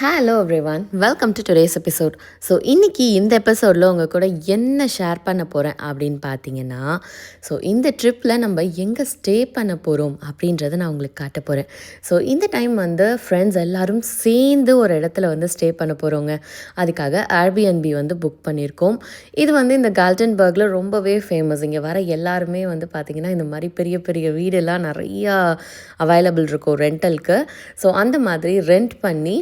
Hello everyone, welcome to today's episode. So இன்றைக்கி இந்த எபிசோடில் உங்கள் கூட என்ன ஷேர் பண்ண போகிறேன் அப்படின்னு பார்த்தீங்கன்னா, ஸோ இந்த ட்ரிப்பில் நம்ம எங்கே ஸ்டே பண்ண போகிறோம் அப்படின்றத நான் உங்களுக்கு காட்ட போகிறேன். ஸோ இந்த டைம் வந்து ஃப்ரெண்ட்ஸ் எல்லோரும் சேர்ந்து ஒரு இடத்துல வந்து ஸ்டே பண்ண போகிறோங்க. அதுக்காக ஏர்பிஎன்பி வந்து புக் பண்ணியிருக்கோம். இது வந்து இந்த கால்டன்பர்கில் ரொம்பவே ஃபேமஸ். இங்கே வர எல்லாருமே வந்து பார்த்திங்கன்னா இந்த மாதிரி பெரிய பெரிய வீடெல்லாம் நிறையா அவைலபிள் இருக்கும் ரெண்டலுக்கு. ஸோ அந்த மாதிரி ரெண்ட் பண்ணி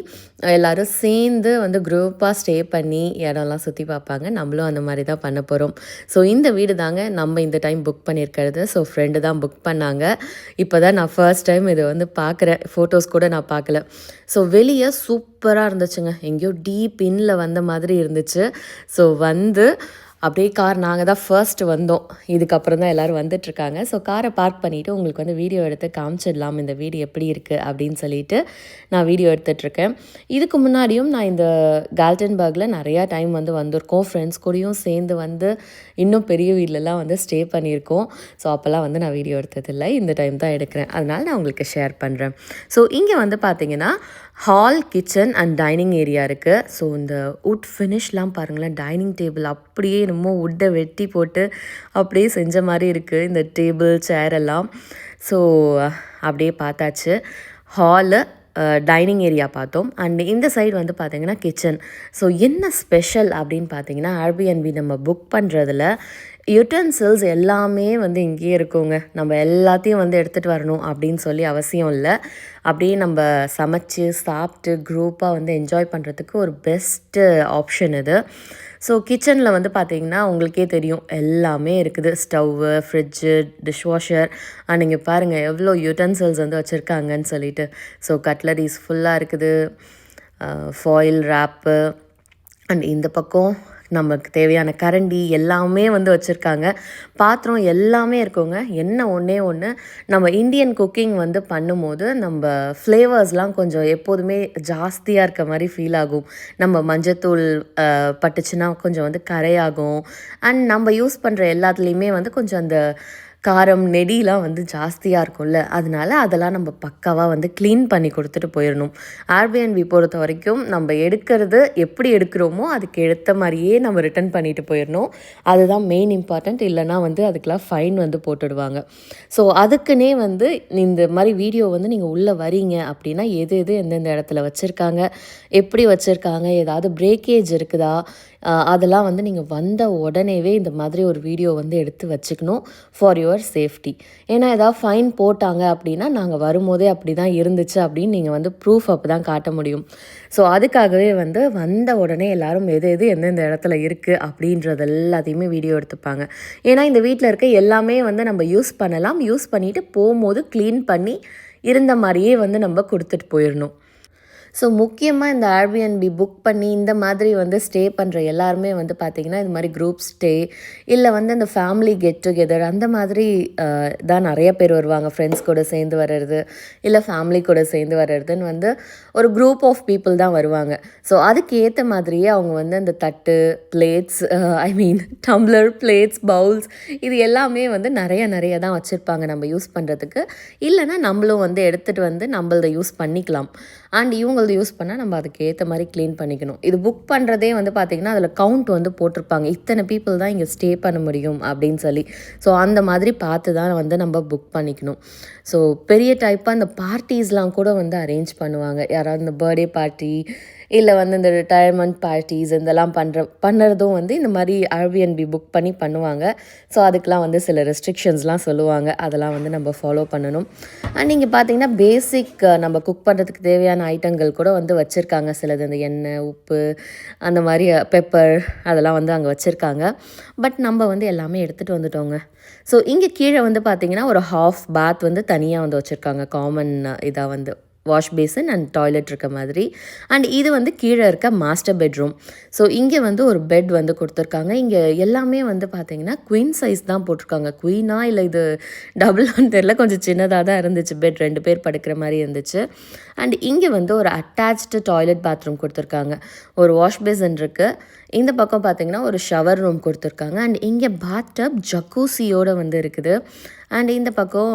எல்லோரும் சேர்ந்து வந்து குரூப்பாக ஸ்டே பண்ணி இடம்லாம் சுற்றி பார்ப்பாங்க. நம்மளும் அந்த மாதிரி தான் பண்ண போகிறோம். ஸோ இந்த வீடு தாங்க நம்ம இந்த டைம் புக் பண்ணியிருக்கிறது. ஸோ ஃப்ரெண்டு தான் புக் பண்ணாங்க. இப்போ தான் நான் ஃபர்ஸ்ட் டைம் இதை வந்து பார்க்குறேன். ஃபோட்டோஸ் கூட நான் பார்க்கல. ஸோ வெளியே சூப்பராக இருந்துச்சுங்க. எங்கேயோ டீப் இன்னில் வந்த மாதிரி இருந்துச்சு. ஸோ வந்து அப்படியே கார் நாங்கள் தான் ஃபர்ஸ்ட் வந்தோம். இதுக்கப்புறம் தான் எல்லோரும் வந்துட்டுருக்காங்க. ஸோ காரை பார்க் பண்ணிவிட்டு உங்களுக்கு வந்து வீடியோ எடுத்து காமிச்சிடலாம் இந்த வீடு எப்படி இருக்குது அப்படின்னு சொல்லிட்டு நான் வீடியோ எடுத்துகிட்ருக்கேன். இதுக்கு முன்னாடியும் நான் இந்த கால்டன்பர்கில் நிறையா டைம் வந்து வந்திருக்கோம். ஃப்ரெண்ட்ஸ் கூடயும் சேர்ந்து வந்து இன்னும் பெரிய வீட்லலாம் வந்து ஸ்டே பண்ணியிருக்கோம். ஸோ அப்போல்லாம் வந்து நான் வீடியோ எடுத்ததில்லை. இந்த டைம் தான் எடுக்கிறேன். அதனால் நான் உங்களுக்கு ஷேர் பண்ணுறேன். ஸோ இங்கே வந்து பார்த்திங்கன்னா hall, kitchen and dining area இருக்குது. ஸோ இந்த வுட் ஃபினிஷ்லாம் பாருங்களேன். டைனிங் டேபிள் அப்படியே என்னமோ வுட்டை வெட்டி போட்டு அப்படியே செஞ்ச மாதிரி இருக்குது இந்த டேபிள் சேர் எல்லாம். ஸோ அப்படியே பார்த்தாச்சு. ஹாலு, டைனிங் ஏரியா பார்த்தோம். அண்ட் இந்த சைடு வந்து பார்த்திங்கன்னா கிச்சன். ஸோ என்ன ஸ்பெஷல் அப்படின்னு பார்த்தீங்கன்னா, ஏர்பிஎன்பி நம்ம புக் பண்ணுறதுல யுட்டென்சில்ஸ் எல்லாமே வந்து இங்கேயே இருக்குங்க. நம்ம எல்லாத்தையும் வந்து எடுத்துகிட்டு வரணும் அப்படின்னு சொல்லி அவசியம் இல்லை. அப்படியே நம்ம சமைச்சு சாப்பிட்டு குரூப்பாக வந்து என்ஜாய் பண்ணுறதுக்கு ஒரு பெஸ்ட்டு ஆப்ஷன் இது. ஸோ கிச்சனில் வந்து பார்த்திங்கன்னா உங்களுக்கே தெரியும் எல்லாமே இருக்குது. Stove, fridge, dishwasher. நீங்கள் பாருங்கள் எவ்வளோ யுட்டென்சில்ஸ் வந்து வச்சுருக்காங்கன்னு சொல்லிட்டு. ஸோ கட்லரிஸ் ஃபுல்லாக இருக்குது. ஃபாயில் ரேப்பு அண்ட் இந்த பக்கம் நமக்கு தேவையான கரண்டி எல்லாமே வந்து வச்சுருக்காங்க. பாத்திரம் எல்லாமே இருக்குங்க. என்ன ஒன்றே ஒன்று, நம்ம இந்தியன் குக்கிங் வந்து பண்ணும்போது நம்ம ஃப்ளேவர்ஸ்லாம் கொஞ்சம் எப்போதுமே ஜாஸ்தியாக இருக்க மாதிரி ஃபீல் ஆகும். நம்ம மஞ்சத்தூள் பட்டுச்சுன்னா கொஞ்சம் வந்து கரையாகும். அண்ட் நம்ம யூஸ் பண்ணுற எல்லாத்துலேயுமே வந்து கொஞ்சம் அந்த காரம், நெடிலாம் வந்து ஜாஸ்தியாக இருக்கும்ல. அதனால அதெல்லாம் நம்ம பக்காவாக வந்து க்ளீன் பண்ணி கொடுத்துட்டு போயிடணும். ஏர்பிஎன்பி பொறுத்த வரைக்கும் நம்ம எடுக்கிறது எப்படி எடுக்கிறோமோ அதுக்கு எடுத்த மாதிரியே நம்ம ரிட்டர்ன் பண்ணிட்டு போயிடணும். அதுதான் மெயின் இம்பார்ட்டண்ட். இல்லைனா வந்து அதுக்கெலாம் ஃபைன் வந்து போட்டுடுவாங்க. ஸோ அதுக்குன்னே வந்து இந்த மாதிரி வீடியோ வந்து நீங்கள் உள்ளே வரீங்க அப்படின்னா எது எந்தெந்த இடத்துல வச்சுருக்காங்க, எப்படி வச்சுருக்காங்க, ஏதாவது பிரேக்கேஜ் இருக்குதா, அதெல்லாம் வந்து நீங்கள் வந்த உடனேவே இந்த மாதிரி ஒரு வீடியோ வந்து எடுத்து வச்சுக்கணும் ஃபார் யுவர் சேஃப்டி. ஏன்னா ஏதாவது ஃபைன் போட்டாங்க அப்படின்னா நாங்கள் வரும்போதே அப்படி தான் இருந்துச்சு அப்படின்னு நீங்கள் வந்து ப்ரூஃப் அப்போ தான் காட்ட முடியும். ஸோ அதுக்காகவே வந்து வந்த உடனே எல்லோரும் எது எந்தெந்த இடத்துல இருக்குது அப்படின்றது எல்லாத்தையுமே வீடியோ எடுத்துப்பாங்க. ஏன்னா இந்த வீட்டில் இருக்க எல்லாமே வந்து நம்ம யூஸ் பண்ணலாம். யூஸ் பண்ணிவிட்டு போகும்போது க்ளீன் பண்ணி இருந்த மாதிரியே வந்து நம்ம கொடுத்துட்டு போயிடணும். ஸோ முக்கியமாக இந்த ஏர்பிஎன்பி புக் பண்ணி இந்த மாதிரி வந்து ஸ்டே பண்ணுற எல்லாருமே வந்து பார்த்திங்கன்னா இது மாதிரி குரூப் ஸ்டே இல்லை வந்து இந்த ஃபேமிலி கெட் டுகெதர் அந்த மாதிரி தான் நிறைய பேர் வருவாங்க. ஃப்ரெண்ட்ஸ் கூட சேர்ந்து வர்றது இல்லை ஃபேமிலி கூட சேர்ந்து வர்றதுன்னு வந்து ஒரு குரூப் ஆஃப் பீப்புள் தான் வருவாங்க. ஸோ அதுக்கு ஏற்ற மாதிரியே அவங்க வந்து அந்த தட்டு, பிளேட்ஸ், டம்ளர், பிளேட்ஸ், பவுல்ஸ் இது எல்லாமே வந்து நிறைய தான் வச்சுருப்பாங்க நம்ம யூஸ் பண்ணுறதுக்கு. இல்லைனா நம்மளும் வந்து எடுத்துகிட்டு வந்து நம்மளதை யூஸ் பண்ணிக்கலாம். அண்ட் இவங்களது யூஸ் பண்ணால் நம்ம அதுக்கு ஏற்ற மாதிரி க்ளீன் பண்ணிக்கணும். இது புக் பண்ணுறதே வந்து பார்த்திங்கன்னா அதில் கவுண்ட் வந்து போட்டிருப்பாங்க. இத்தனை பீப்புள் தான் இங்கே ஸ்டே பண்ண முடியும் அப்படின்னு சொல்லி. ஸோ அந்த மாதிரி பார்த்து தான் வந்து நம்ம புக் பண்ணிக்கணும். ஸோ பெரிய டைப்பாக இந்த பார்ட்டிஸ்லாம் கூட வந்து அரேஞ்ச் பண்ணுவாங்க. யாராவது இந்த பர்த்டே பார்ட்டி இல்லை வந்து இந்த ரிட்டையர்மெண்ட் பார்ட்டிஸ் இதெல்லாம் பண்ணுறதும் வந்து இந்த மாதிரி ஏர்பிஎன்பி புக் பண்ணி பண்ணுவாங்க. ஸோ அதுக்கெலாம் வந்து சில ரெஸ்ட்ரிக்ஷன்ஸ்லாம் சொல்லுவாங்க. அதெல்லாம் வந்து நம்ம ஃபாலோ பண்ணணும். அண்ட் இங்கே பார்த்திங்கன்னா பேசிக் நம்ம குக் பண்ணுறதுக்கு தேவையான ஐட்டங்கள் கூட வந்து வச்சுருக்காங்க. சிலது இந்த எண்ணெய், உப்பு, அந்த மாதிரி பெப்பர் அதெல்லாம் வந்து அங்கே வச்சுருக்காங்க. பட் நம்ம வந்து எல்லாமே எடுத்துகிட்டு வந்துட்டோங்க. ஸோ இங்கே கீழே வந்து பார்த்திங்கன்னா ஒரு ஹாஃப் பாத் வந்து தனியாக வந்து வச்சுருக்காங்க. காமன் இதாக வந்து வாஷ் பேசின் அண்ட் டாய்லெட் இருக்க மாதிரி. அண்ட் இது வந்து கீழே இருக்க மாஸ்டர் பெட்ரூம். ஸோ இங்கே வந்து ஒரு பெட் வந்து கொடுத்துருக்காங்க. இங்கே எல்லாமே வந்து பார்த்திங்கன்னா குவீன் சைஸ் தான் போட்டிருக்காங்க. குவீனா இல்லை இது டபுள்னு தெரில, கொஞ்சம் சின்னதாக தான் இருந்துச்சு. பெட் 2 பேர் படுக்கிற மாதிரி இருந்துச்சு. அண்ட் இங்கே வந்து ஒரு அட்டாச்டு டாய்லெட் பாத்ரூம் கொடுத்துருக்காங்க. ஒரு வாஷ் பேசின் இருக்குது. இந்த பக்கம் பார்த்திங்கன்னா ஒரு ஷவர் ரூம் கொடுத்துருக்காங்க. அண்ட் இங்கே பாத்டப் ஜக்கூசியோடு வந்து இருக்குது. அண்ட் இந்த பக்கம்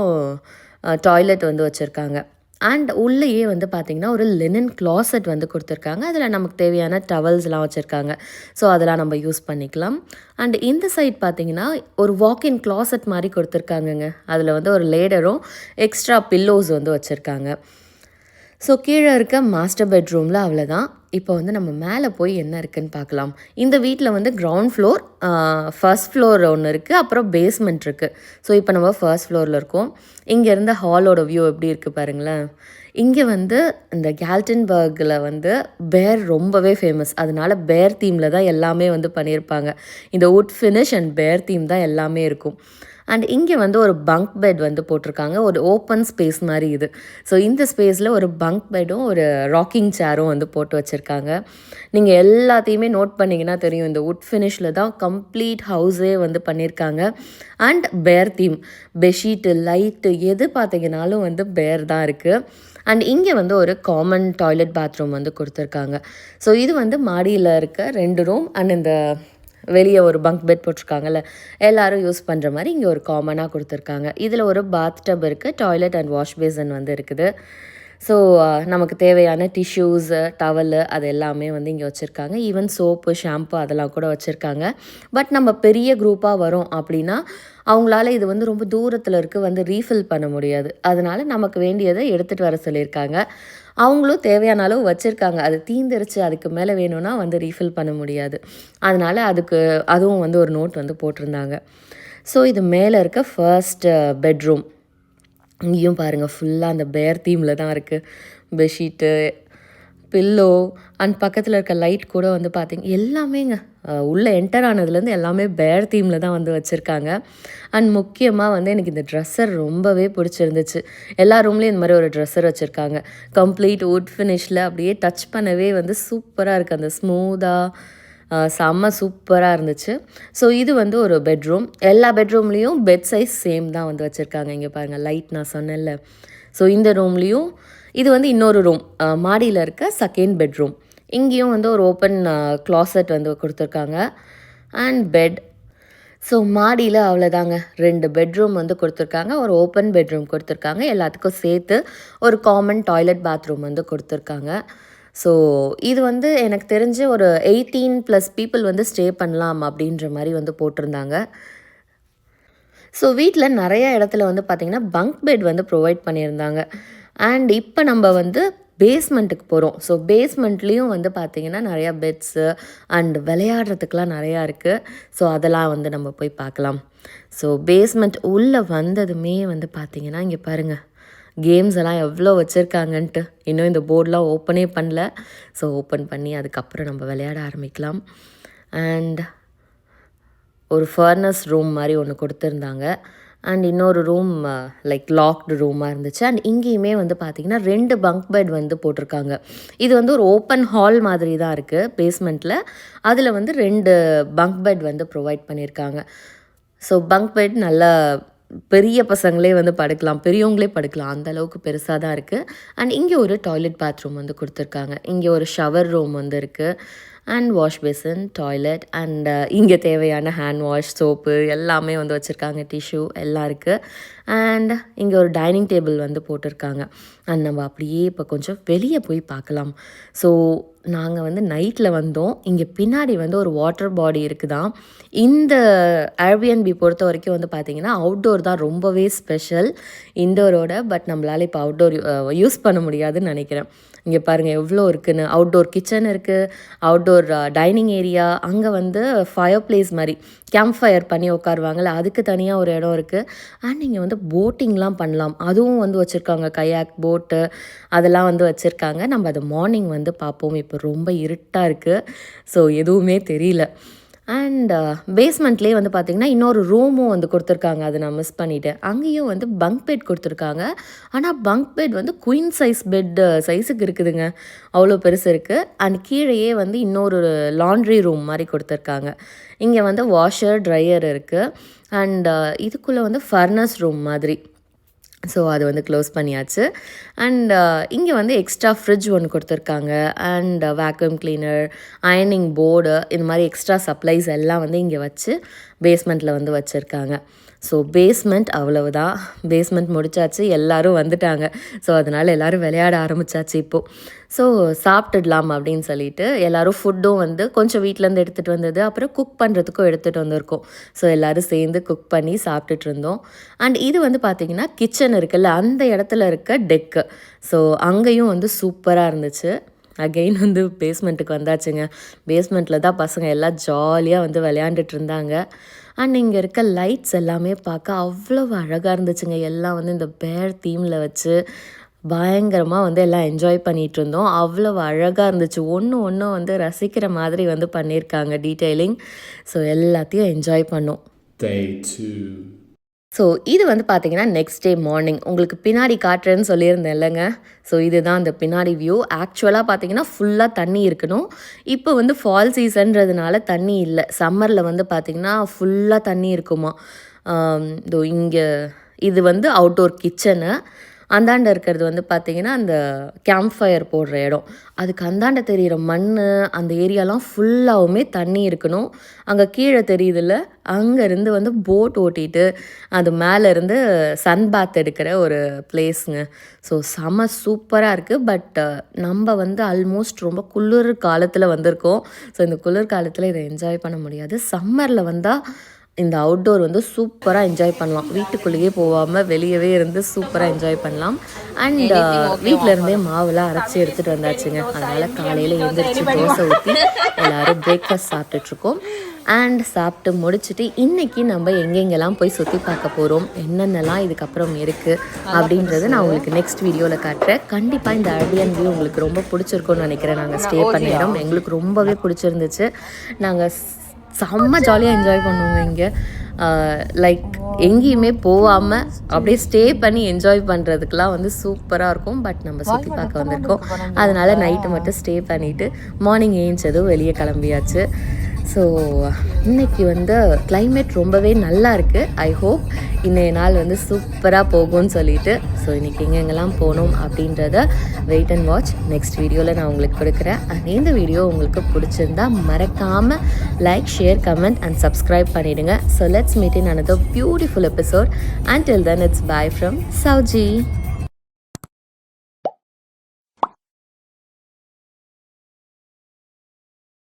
டாய்லெட் வந்து வச்சுருக்காங்க. அண்ட் உள்ளேயே வந்து பார்த்திங்கன்னா ஒரு லினன் க்ளாசெட் வந்து கொடுத்துருக்காங்க. அதில் நமக்கு தேவையான டவல்ஸ்லாம் வச்சுருக்காங்க. ஸோ அதெல்லாம் நம்ம யூஸ் பண்ணிக்கலாம். அண்ட் இந்த சைட் பார்த்திங்கன்னா ஒரு வாக்இன் க்ளாசெட் மாதிரி கொடுத்துருக்காங்கங்க. அதில் வந்து ஒரு லேடரும் எக்ஸ்ட்ரா பில்லோஸ் வந்து வச்சுருக்காங்க. ஸோ கீழே இருக்க மாஸ்டர் பெட்ரூமில் அவ்வளோதான். இப்போ வந்து நம்ம மேலே போய் என்ன இருக்குதுன்னு பார்க்கலாம். இந்த வீட்டில் வந்து கிரவுண்ட் ஃப்ளோர், ஃபர்ஸ்ட் ஃப்ளோர் ஒன்று இருக்குது, அப்புறம் பேஸ்மெண்ட் இருக்குது. ஸோ இப்போ நம்ம ஃபர்ஸ்ட் ஃப்ளோரில் இருக்கோம். இங்கேருந்து ஹாலோட வியூ எப்படி இருக்குது பாருங்களேன். இங்கே வந்து இந்த கேல்டன்பர்கில் வந்து பேர் ரொம்பவே ஃபேமஸ். அதனால பேர் தீமில் தான் எல்லாமே வந்து பண்ணியிருப்பாங்க. இந்த வுட் ஃபினிஷ் அண்ட் பேர் தீம் தான் எல்லாமே இருக்கும். அண்ட் இங்கே வந்து ஒரு பங்க் பெட் வந்து போட்டிருக்காங்க. ஒரு ஓப்பன் ஸ்பேஸ் மாதிரி இது. ஸோ இந்த ஸ்பேஸில் ஒரு பங்க் பெட்டும் ஒரு ராக்கிங் சேரும் வந்து போட்டு வச்சுருக்காங்க. நீங்கள் எல்லாத்தையுமே நோட் பண்ணிங்கன்னா தெரியும், இந்த வுட் ஃபினிஷில் தான் கம்ப்ளீட் ஹவுஸே வந்து பண்ணியிருக்காங்க. அண்ட் பேர் தீம், பெட்ஷீட்டு, லைட்டு எது பார்த்தீங்கன்னாலும் வந்து பேர் தான் இருக்குது. அண்ட் இங்கே வந்து ஒரு காமன் டாய்லெட் பாத்ரூம் வந்து கொடுத்துருக்காங்க. ஸோ இது வந்து மாடியில் இருக்க 2 ரூம் அண்ட் இந்த வெளியே ஒரு பங்க் பெட் போட்டிருக்காங்கல்ல, எல்லோரும் யூஸ் பண்ணுற மாதிரி இங்கே ஒரு காமனாக கொடுத்துருக்காங்க. இதில் ஒரு பாத் டப் இருக்குது, டாய்லெட் அண்ட் வாஷ் பேசன் வந்து இருக்குது. ஸோ நமக்கு தேவையான டிஷ்யூஸு, டவலு அது எல்லாமே வந்து இங்கே வச்சுருக்காங்க. ஈவன் சோப்பு, ஷாம்பு அதெல்லாம் கூட வச்சுருக்காங்க. பட் நம்ம பெரிய குரூப்பாக வரோம் அப்படின்னா அவங்களால இது வந்து ரொம்ப தூரத்தில் இருக்குது வந்து ரீஃபில் பண்ண முடியாது. அதனால் நமக்கு வேண்டியதை எடுத்துகிட்டு வர சொல்லியிருக்காங்க. அவங்களும் தேவையான அளவு வச்சுருக்காங்க. அது தீந்துருச்சு, அதுக்கு மேலே வேணும்னா வந்து ரீஃபில் பண்ண முடியாது. அதனால் அதுவும் வந்து ஒரு நோட் வந்து போட்டிருந்தாங்க. ஸோ இது மேலே இருக்க ஃபர்ஸ்ட் பெட்ரூம். இங்கேயும் பாருங்கள் ஃபுல்லாக அந்த பேர் தீமில் தான் இருக்குது. பெட்ஷீட்டு, பில்லோ அண்ட் பக்கத்தில் இருக்க லைட் கூட வந்து பார்த்திங்க எல்லாமேங்க உள்ளே என்டர் ஆனதுலேருந்து எல்லாமே பேர் தீமில் தான் வந்து வச்சுருக்காங்க. அண்ட் முக்கியமாக வந்து எனக்கு இந்த ட்ரெஸ்ஸர் ரொம்பவே பிடிச்சிருந்துச்சு. எல்லா ரூம்லேயும் இந்த மாதிரி ஒரு ட்ரெஸ்ஸர் வச்சுருக்காங்க. கம்ப்ளீட் வுட் ஃபினிஷில் அப்படியே டச் பண்ணவே வந்து சூப்பராக இருக்குது. அந்த ஸ்மூத்தாக செம்ம சூப்பராக இருந்துச்சு. ஸோ இது வந்து ஒரு பெட்ரூம். எல்லா பெட்ரூம்லேயும் பெட் சைஸ் சேம் தான் வந்து வச்சுருக்காங்க. இங்கே பாருங்கள் லைட் நான் சொன்னேன்ல. ஸோ இந்த ரூம்லேயும் இது வந்து இன்னொரு ரூம், மாடியில் இருக்க செகண்ட் பெட்ரூம். இங்கேயும் வந்து ஒரு ஓப்பன் க்ளாசெட் வந்து கொடுத்துருக்காங்க அண்ட் பெட். ஸோ மாடியில் அவ்வளோதாங்க, 2 பெட்ரூம் வந்து கொடுத்துருக்காங்க, ஒரு ஓப்பன் பெட்ரூம் கொடுத்துருக்காங்க. எல்லாத்துக்கும் சேர்த்து ஒரு காமன் டாய்லெட் பாத்ரூம் வந்து கொடுத்துருக்காங்க. ஸோ இது வந்து எனக்கு தெரிஞ்சு ஒரு 18+ பீப்புள் வந்து ஸ்டே பண்ணலாம் அப்படின்ற மாதிரி வந்து போட்டிருந்தாங்க. ஸோ வீட்டில் நிறைய இடத்துல வந்து பார்த்திங்கன்னா பங்க் பெட் வந்து ப்ரொவைட் பண்ணியிருந்தாங்க. அண்ட் இப்போ நம்ம வந்து பேஸ்மெண்ட்டுக்கு போகிறோம். ஸோ பேஸ்மெண்ட்லேயும் வந்து பார்த்திங்கன்னா நிறையா பெட்ஸு அண்ட் விளையாடுறதுக்கெலாம் நிறையா இருக்குது. ஸோ அதெல்லாம் வந்து நம்ம போய் பார்க்கலாம். ஸோ பேஸ்மெண்ட் உள்ளே வந்ததுமே வந்து பார்த்திங்கன்னா இங்கே பாருங்கள் கேம்ஸ் எல்லாம் எவ்வளோ வச்சுருக்காங்கன்ட்டு. இன்னும் இந்த போர்டெலாம் ஓப்பனே பண்ணல. ஸோ ஓப்பன் பண்ணி அதுக்கப்புறம் நம்ம விளையாட ஆரம்பிக்கலாம். அண்ட் ஒரு ஃபர்னஸ் ரூம் மாதிரி ஒன்று கொடுத்துருந்தாங்க. அண்ட் இன்னொரு ரூம் லைக் லாக்டு ரூமாக இருந்துச்சு. அண்ட் இங்கேயுமே வந்து பார்த்திங்கன்னா 2 பங்க் பெட் வந்து போட்டிருக்காங்க. இது வந்து ஒரு ஓப்பன் ஹால் மாதிரி தான் இருக்குது பேஸ்மெண்ட்டில். அதில் வந்து 2 பங்க் பெட் வந்து ப்ரொவைட் பண்ணியிருக்காங்க. ஸோ பங்க் பெட் நல்லா பெரிய பசங்களே வந்து படுக்கலாம், பெரியவங்களே படுக்கலாம், அந்த அளவுக்கு பெருசாக தான் இருக்குது. அண்ட் இங்கே ஒரு டாய்லெட் பாத்ரூம் வந்து கொடுத்துருக்காங்க. இங்கே ஒரு ஷவர் ரூம் வந்து இருக்குது and wash passion, toilet and இங்கே தேவையான ஹேண்ட் வாஷ், சோப்பு எல்லாமே வந்து வச்சுருக்காங்க. டிஷ்யூ எல்லாம் இருக்குது. அண்ட் இங்கே ஒரு டைனிங் டேபிள் வந்து போட்டிருக்காங்க. அண்ட் நம்ம அப்படியே இப்போ கொஞ்சம் வெளியே போய் பார்க்கலாம். ஸோ நாங்கள் வந்து நைட்டில் வந்தோம். இங்கே பின்னாடி வந்து ஒரு வாட்டர் பாடி இருக்குதான். இந்த ஏர்பிஎன்பி பொறுத்த வரைக்கும் வந்து பார்த்திங்கன்னா அவுட்டோர் தான் ரொம்பவே ஸ்பெஷல் இன்டோரோட. பட் நம்மளால் இப்போ அவுட்டோர் யூஸ் பண்ண முடியாதுன்னு நினைக்கிறேன். இங்கே பாருங்கள் எவ்வளோ இருக்குதுன்னு. அவுட்டோர் கிச்சன் இருக்குது, அவுட்டோர் டைனிங் ஏரியா, அங்கே வந்து ஃபயர் பிளேஸ் மாதிரி கேம்ப் ஃபயர் பண்ணி உட்காருவாங்கள்ல, அதுக்கு தனியாக ஒரு இடம் இருக்குது. அண்ட் இங்கே வந்து போட்டிங்லாம் பண்ணலாம், அதுவும் வந்து வச்சுருக்காங்க. கயாக் போட்டு அதெல்லாம் வந்து வச்சுருக்காங்க. நம்ம அதை மார்னிங் வந்து பார்ப்போம். இப்போ ரொம்ப இருட்டாக இருக்குது, ஸோ எதுவுமே தெரியல. அண்ட் பேஸ்மெண்ட்லேயே வந்து பார்த்திங்கன்னா இன்னொரு ரூமும் வந்து கொடுத்துருக்காங்க. அதை நான் மிஸ் பண்ணிவிட்டேன். அங்கேயும் வந்து பங்க் பெட் கொடுத்துருக்காங்க. ஆனால் பங்க் பெட் வந்து குயின் சைஸ் பெட்டு சைஸுக்கு இருக்குதுங்க, அவ்வளோ பெருசு இருக்குது. அண்ட் கீழேயே வந்து இன்னொரு லாண்ட்ரி ரூம் மாதிரி கொடுத்துருக்காங்க. இங்கே வந்து வாஷர், ட்ரையர் இருக்குது. அண்ட் இதுக்குள்ளே வந்து ஃபர்னஸ் ரூம் மாதிரி. ஸோ அது வந்து க்ளோஸ் பண்ணியாச்சு. அண்ட் இங்கே வந்து எக்ஸ்ட்ரா ஃப்ரிட்ஜ் ஒன்று கொடுத்துருக்காங்க. அண்ட் வேக்யூம் கிளீனர், அயனிங் போர்டு, இந்த மாதிரி எக்ஸ்ட்ரா சப்ளைஸ் எல்லாம் வந்து இங்கே வச்சு பேஸ்மெண்ட்டில் வந்து வச்சுருக்காங்க. ஸோ பேஸ்மெண்ட் அவ்வளவுதான். பேஸ்மெண்ட் முடிச்சாச்சு, எல்லோரும் வந்துட்டாங்க. ஸோ அதனால் எல்லோரும் விளையாட ஆரம்பித்தாச்சு இப்போது. ஸோ சாப்பிட்டுடலாம் அப்படின்னு சொல்லிட்டு எல்லோரும் ஃபுட்டும் வந்து கொஞ்சம் வீட்டிலேருந்து எடுத்துகிட்டு வந்தது, அப்புறம் குக் பண்ணுறதுக்கும் எடுத்துகிட்டு வந்திருக்கோம். ஸோ எல்லோரும் சேர்ந்து குக் பண்ணி சாப்பிட்டுட்டு இருந்தோம். அண்ட் இது வந்து பார்த்திங்கன்னா கிச்சன் இருக்குல்ல, அந்த இடத்துல இருக்க டெக்கு. ஸோ அங்கேயும் வந்து சூப்பராக இருந்துச்சு. அகெயின் வந்து பேஸ்மெண்ட்டுக்கு வந்தாச்சுங்க. பேஸ்மெண்ட்டில் தான் பசங்க எல்லாம் ஜாலியாக வந்து விளையாண்டுட்டு இருந்தாங்க. அண்ட் இங்கே இருக்க லைட்ஸ் எல்லாமே பார்க்க அவ்வளோ அழகாக இருந்துச்சுங்க. எல்லாம் வந்து இந்த பேர் தீமில் வச்சு பயங்கரமாக வந்து எல்லாம் என்ஜாய் பண்ணிகிட்டு இருந்தோம். அவ்வளோ அழகாக இருந்துச்சு. ஒன்று ஒன்று வந்து ரசிக்கிற மாதிரி வந்து பண்ணியிருக்காங்க டீட்டெயிலிங். ஸோ எல்லாத்தையும் என்ஜாய் பண்ணோம். Day 2. ஸோ இது வந்து பார்த்திங்கன்னா நெக்ஸ்ட் டே மார்னிங் உங்களுக்கு பின்னாடி காட்டுறேன்னு சொல்லியிருந்தேன் இல்லைங்க. ஸோ இதுதான் அந்த பின்னாடி வியூ. ஆக்சுவலாக பார்த்திங்கன்னா ஃபுல்லாக தண்ணி இருக்கணும். இப்போ வந்து ஃபால் சீசன்றதுனால தண்ணி இல்லை. சம்மரில் வந்து பார்த்திங்கன்னா ஃபுல்லாக தண்ணி இருக்குமா. இதோ இங்கே இது வந்து அவுட்டோர் கிச்சனு. அந்தாண்ட இருக்கிறது வந்து பார்த்திங்கன்னா அந்த கேம்ப் ஃபயர் போடுற இடம். அதுக்கு அந்தாண்ட தெரிகிற மண் அந்த ஏரியாலாம் ஃபுல்லாகவுமே தண்ணி இருக்கணும். அங்கே கீழே தெரியுதுல்ல, அங்கேருந்து வந்து போட் ஓட்டிகிட்டு அது மேலேருந்து சன் பாத் எடுக்கிற ஒரு பிளேஸுங்க. ஸோ செம சூப்பராக இருக்குது. பட் நம்ம வந்து ஆல்மோஸ்ட் ரொம்ப குளிர் காலத்தில் வந்திருக்கோம். ஸோ இந்த குளிர் காலத்தில் இதை என்ஜாய் பண்ண முடியாது. சம்மரில் வந்தால் இந்த அவுட்டோர் வந்து சூப்பராக என்ஜாய் பண்ணலாம். வீட்டுக்குள்ளேயே போகாமல் வெளியவே இருந்து சூப்பராக என்ஜாய் பண்ணலாம். அண்ட் வீட்டிலேருந்தே மாவுலாம் அரைச்சி எடுத்துகிட்டு வந்தாச்சுங்க. அதனால் காலையில் எழுந்திரிச்சு தோசை ஊற்றி எல்லோரும் பிரேக்ஃபாஸ்ட் சாப்பிட்டுட்ருக்கோம். அண்ட் சாப்பிட்டு முடிச்சுட்டு இன்றைக்கி நம்ம எங்கெங்கெல்லாம் போய் சுற்றி பார்க்க போகிறோம், என்னென்னலாம் இதுக்கப்புறம் இருக்குது அப்படின்றது நான் உங்களுக்கு நெக்ஸ்ட் வீடியோவில் காட்டுறேன். கண்டிப்பாக இந்த அரபியன் வியூ உங்களுக்கு ரொம்ப பிடிச்சிருக்கும்னு நினைக்கிறேன். நாங்கள் ஸ்டே பண்ண இடம் எங்களுக்கு ரொம்பவே பிடிச்சிருந்துச்சு. நாங்கள் செம்ம ஜாலியாக என்ஜாய் பண்ணுவோங்க இங்கே. லைக் எங்கேயுமே போகாமல் அப்படியே ஸ்டே பண்ணி என்ஜாய் பண்ணுறதுக்கெலாம் வந்து சூப்பராக இருக்கும். பட் நம்ம சுற்றி பார்க்க வந்திருக்கோம். அதனால் நைட்டு மட்டும் ஸ்டே பண்ணிவிட்டு மார்னிங் ஏஞ்சதும் வெளியே கிளம்பியாச்சு. ஸோ இன்றைக்கி வந்து கிளைமேட் ரொம்பவே நல்லா இருக்குது. ஐ ஹோப் இன்றைய நாள் வந்து சூப்பராக போகும்னு சொல்லிட்டு ஸோ இன்றைக்கி எங்கெங்கெல்லாம் போகணும் அப்படின்றத வெயிட் அண்ட் வாட்ச் நெக்ஸ்ட் வீடியோவில் நான் உங்களுக்கு கொடுக்குறேன். அண்ட் இந்த வீடியோ உங்களுக்கு பிடிச்சிருந்தா மறக்காமல் like, share, comment and subscribe பண்ணிவிடுங்க. So let's meet in another beautiful episode. Until then, it's bye from Sauji.